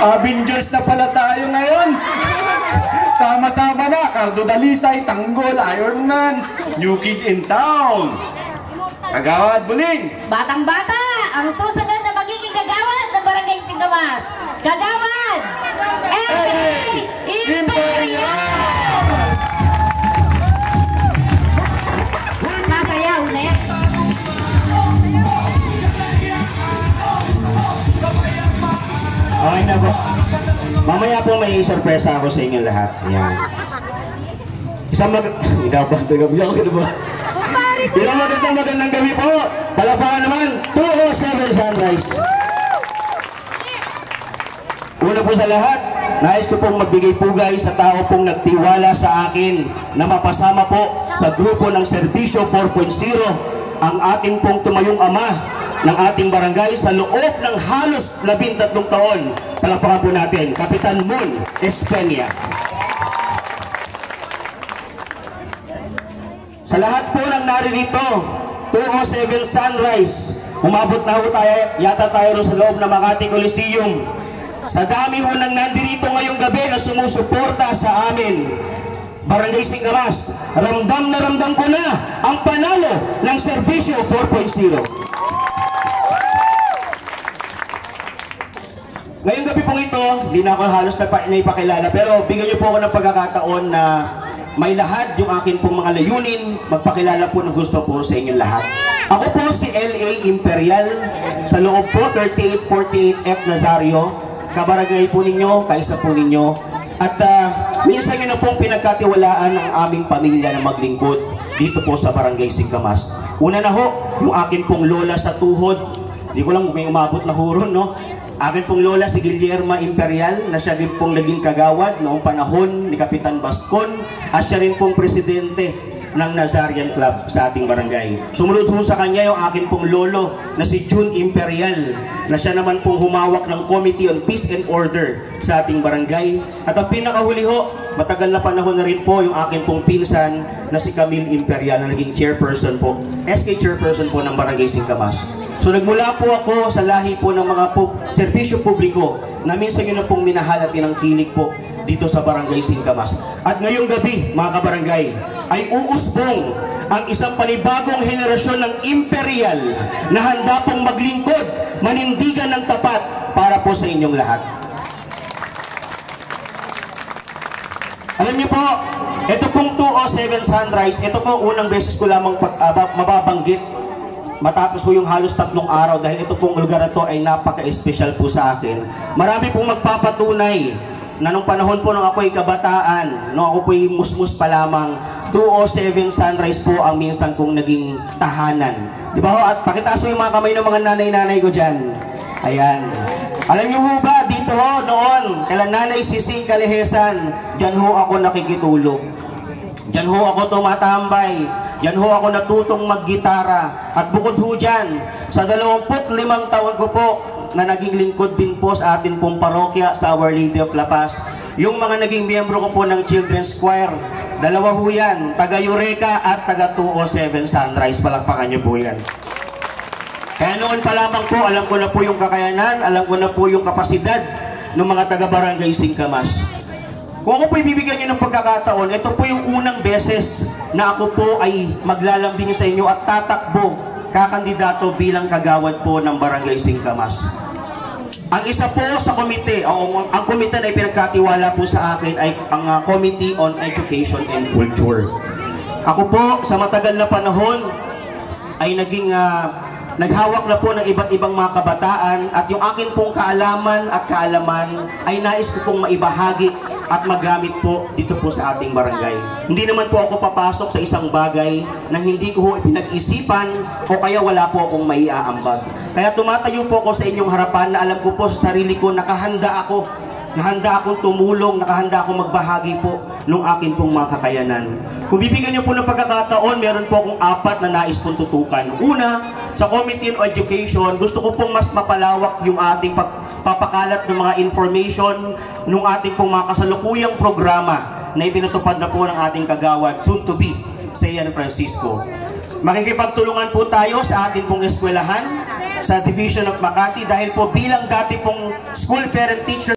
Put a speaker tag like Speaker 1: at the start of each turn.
Speaker 1: Avengers na pala tayo ngayon. Sama-sama na, Cardo Dalisay, Tanggol, Iron Man, New Kid in Town. Kagawad, Buling.
Speaker 2: Batang-bata, ang susunod na magiging kagawad ng Barangay Singkamas. Kagawad! LA Imperial! Masayaw na yan.
Speaker 3: Okay na po. Mamaya po may sorpresa ako sa inyong lahat. Ayan. Isang magandang gabi po. Palapakan naman, 207 Sunrise. Una po sa lahat, nais ko pong magbigay pugay sa tao pong nagtiwala sa akin na mapasama po sa grupo ng Serbisyo 4.0 ang ating pong tumayong ama ng ating barangay sa loob ng halos 13 taon. Palapakan po natin, Kapitan Mon Espenia. Sa lahat po ng naririto, 207 Sunrise, umabot na ho tayo, yata tayo sa loob ng Makati Coliseum. Sa dami ho ng nandirito ngayong gabi na sumusuporta sa amin, Barangay Singkamas, ramdam na ramdam ko na ang panalo ng Serbisyo 4.0. Ngayong gabi pong ito, hindi na ako halos naipakilala, pero bigyan niyo po ako ng pagkakataon na may lahat yung akin pong mga layunin, magpakilala po ng gusto po sa inyong lahat. Ako po si LA Imperial, sa loob po 3848F Nazario, kabarangay po ninyo, kaisa po ninyo. At minsan nyo na pong pinagkatiwalaan ang aming pamilya na maglingkod dito po sa Barangay Singkamas. Una na ho, yung akin pong lola sa tuhod, hindi ko lang may umabot na huron, no? Akin pong lola si Guillermo Imperial na siya din pong naging kagawad noong panahon ni Kapitan Bascon at siya rin pong presidente ng Nazarian Club sa ating barangay. Sumunod ho sa kanya yung akin pong lolo na si June Imperial na siya naman pong humawak ng Committee on Peace and Order sa ating barangay. At ang pinakahuli ho, matagal na panahon na rin po yung akin pong pinsan na si Camille Imperial na naging chairperson po, SK chairperson po ng Barangay Singkamas. So nagmula po ako sa lahi po ng mga serbisyo publiko na minsan yun na pong minahal at tinangkilik po dito sa Barangay Singkamas. At ngayong gabi, mga kabarangay, ay uusbong ang isang panibagong henerasyon ng Imperial na handa pong maglingkod, manindigan ng tapat para po sa inyong lahat. Alam niyo po, ito pong 207 Sunrise, ito po unang beses ko lamang mababanggit matapos po yung halos 3 araw dahil ito pong lugar na to ay napaka-espesyal po sa akin. Marami pong magpapatunay na nung panahon po nung ako'y kabataan, nung ako po'y musmus pa lamang, 207 Sunrise po ang minsan kong naging tahanan. Di ba ho? At pakitaas mo yung mga kamay ng mga nanay-nanay ko dyan. Ayan. Alam niyo ho ba, dito ho, noon, kailan Nanay Sising Kalehesan, dyan ho ako nakikitulog. Dyan ho ako tumatambay. Yan ho ako natutong maggitara. At bukod ho dyan, sa 25 taon ko po na naging lingkod din po sa atin pong parokya sa Our Lady of La Paz. Yung mga naging miyembro ko po ng Children's Choir, dalawa ho yan, taga Eureka at taga 207 Sunrise. Palakpakan niyo po yan. Kaya noon pa lamang po, alam ko na po yung kakayanan, alam ko na po yung kapasidad ng mga taga Barangay Singkamas. Kung ako po ibibigyan nyo ng pagkakataon, ito po yung unang beses na ako po ay maglalambing sa inyo at tatakbo kakandidato bilang kagawad po ng Barangay Singkamas. Ang isa po sa komite, ang komite na ipinagkatiwala po sa akin ay ang Committee on Education and Culture. Ako po sa matagal na panahon ay naging naghawak na po ng iba't ibang mga kabataan at yung akin pong kaalaman at kaalaman ay nais ko pong maibahagi at magamit po dito po sa ating barangay. Hindi naman po ako papasok sa isang bagay na hindi ko pinag-isipan o kaya wala po akong maiaambag. Kaya tumatayo po ako sa inyong harapan na alam ko po sa sarili ko nakahanda ako, nahanda akong tumulong, nakahanda akong magbahagi po ng akin pong mga kakayanan. Kung bibigyan niyo po ng pagkakataon, meron po akong 4 na nais pong tutukan. Una, sa Committee on Education, gusto ko pong mas mapalawak yung ating papakalat ng mga information nung ating pong mga kasalukuyang programa na ipinatupad na po ng ating kagawad, soon to be, San Francisco. Makikipagtulungan po tayo sa ating pong eskwelahan, sa Division of Makati, dahil po bilang dati pong school parent teacher